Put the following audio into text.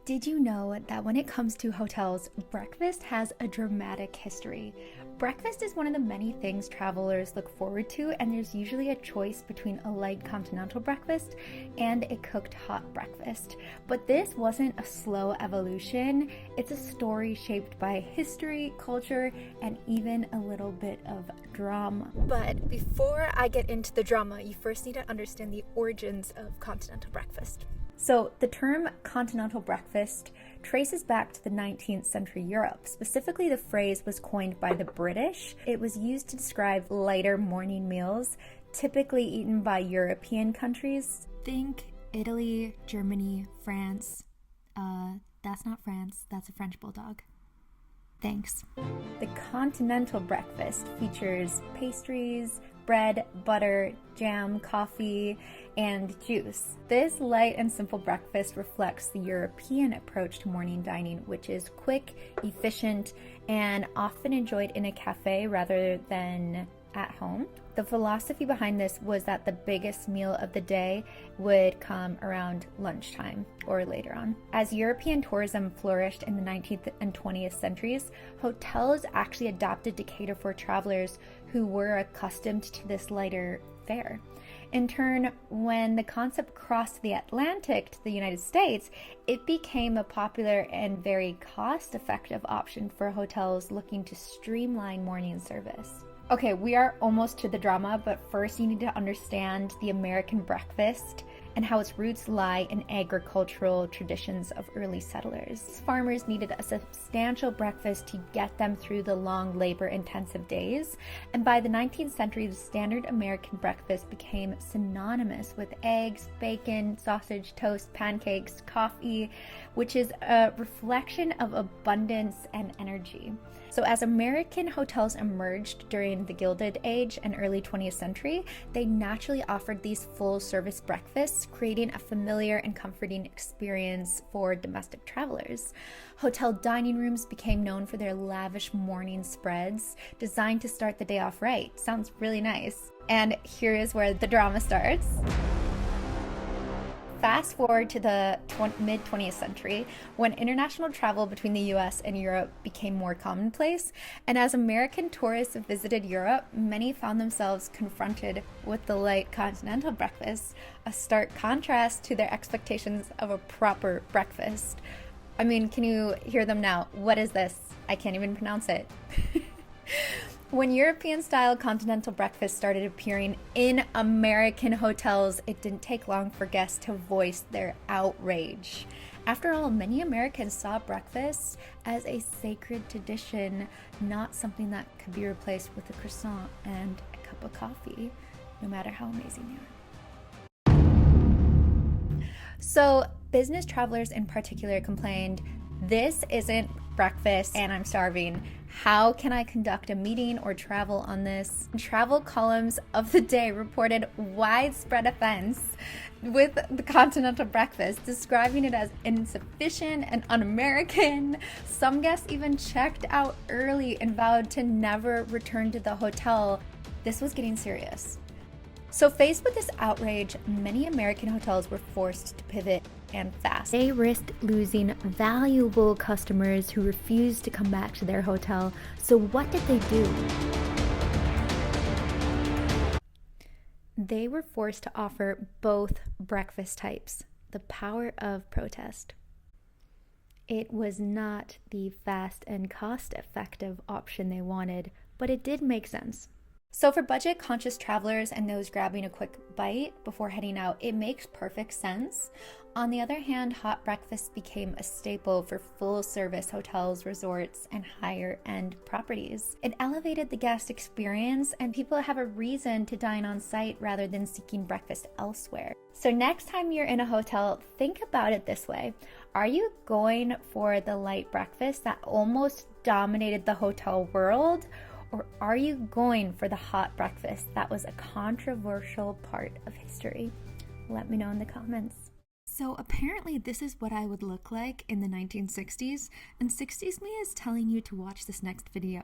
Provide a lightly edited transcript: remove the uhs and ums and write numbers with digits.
Did you know that when it comes to hotels, breakfast has a dramatic history? Breakfast is one of the many things travelers look forward to, and there's usually a choice between a light continental breakfast and a cooked hot breakfast. But this wasn't a slow evolution, it's a story shaped by history, culture, and even a little bit of drama. But before I get into the drama, you first need to understand the origins of continental breakfast. So the term continental breakfast traces back to the 19th century Europe. Specifically, the phrase was coined by the British. It was used to describe lighter morning meals, typically eaten by European countries. Think Italy, Germany, France. That's not France, that's a French bulldog. Thanks. The continental breakfast features pastries, bread, butter, jam, coffee, and juice. This light and simple breakfast reflects the European approach to morning dining, which is quick, efficient, and often enjoyed in a cafe rather than at home. The philosophy behind this was that the biggest meal of the day would come around lunchtime or later on. As European tourism flourished in the 19th and 20th centuries, hotels actually adapted to cater for travelers who were accustomed to this lighter fare. In turn, when the concept crossed the Atlantic to the United States, it became a popular and very cost-effective option for hotels looking to streamline morning service. Okay, we are almost to the drama, but first you need to understand the American breakfast and how its roots lie in agricultural traditions of early settlers. Farmers needed a substantial breakfast to get them through the long labor-intensive days, and by the 19th century, the standard American breakfast became synonymous with eggs, bacon, sausage, toast, pancakes, coffee, which is a reflection of abundance and energy. So as American hotels emerged during the Gilded Age and early 20th century, they naturally offered these full-service breakfasts, creating a familiar and comforting experience for domestic travelers. Hotel dining rooms became known for their lavish morning spreads, designed to start the day off right. Sounds really nice. And here is where the drama starts. Fast forward to the mid-20th century, when international travel between the US and Europe became more commonplace, and as American tourists visited Europe, many found themselves confronted with the light continental breakfast, a stark contrast to their expectations of a proper breakfast. I mean, can you hear them now? What is this? I can't even pronounce it. When European-style continental breakfast started appearing in American hotels, it didn't take long for guests to voice their outrage. After all, many Americans saw breakfast as a sacred tradition, not something that could be replaced with a croissant and a cup of coffee, no matter how amazing they are. So, business travelers in particular complained, "This isn't breakfast and I'm starving. How can I conduct a meeting or travel on this?" Travel columns of the day reported widespread offense with the continental breakfast, describing it as insufficient and un-American. Some guests even checked out early and vowed to never return to the hotel. This was getting serious. So faced with this outrage, many American hotels were forced to pivot and fast. They risked losing valuable customers who refused to come back to their hotel. So what did they do? They were forced to offer both breakfast types. The power of protest. It was not the fast and cost-effective option they wanted, but it did make sense. So for budget-conscious travelers and those grabbing a quick bite before heading out, it makes perfect sense. On the other hand, hot breakfast became a staple for full-service hotels, resorts, and higher-end properties. It elevated the guest experience, and people have a reason to dine on site rather than seeking breakfast elsewhere. So next time you're in a hotel, think about it this way. Are you going for the light breakfast that almost dominated the hotel world? Or are you going for the hot breakfast that was a controversial part of history? Let me know in the comments. So apparently this is what I would look like in the 1960s, and 60s me is telling you to watch this next video.